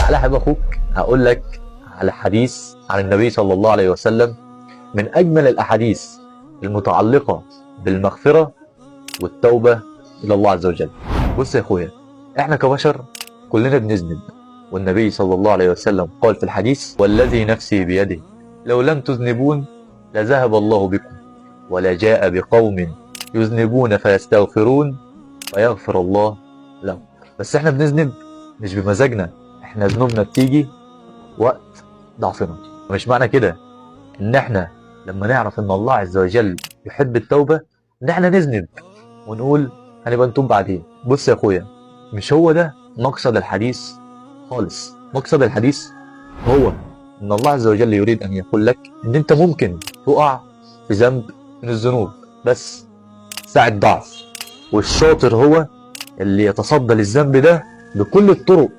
تعالى حبيب اخوك هقول لك على حديث عن النبي صلى الله عليه وسلم من اجمل الاحاديث المتعلقه بالمغفره والتوبه الى الله عز وجل. بص يا اخويا، احنا كبشر كلنا بنذنب، والنبي صلى الله عليه وسلم قال في الحديث: والذي نفسي بيده لو لم تذنبون لذهب الله بكم ولجاء بقوم يذنبون فيستغفرون فيغفر الله لهم. بس احنا بنذنب مش بمزاجنا، احنا ذنوبنا بتيجي وقت ضعفنا. مش معنى كده ان احنا لما نعرف ان الله عز وجل يحب التوبة ان احنا نذنب ونقول هنبقى نتوب بعدين. بص يا اخويا، مش هو ده مقصد الحديث خالص. مقصد الحديث هو ان الله عز وجل يريد ان يقول لك ان انت ممكن تقع في ذنب من الذنوب بس ساعة ضعف، والشاطر هو اللي يتصدى للذنب ده بكل الطرق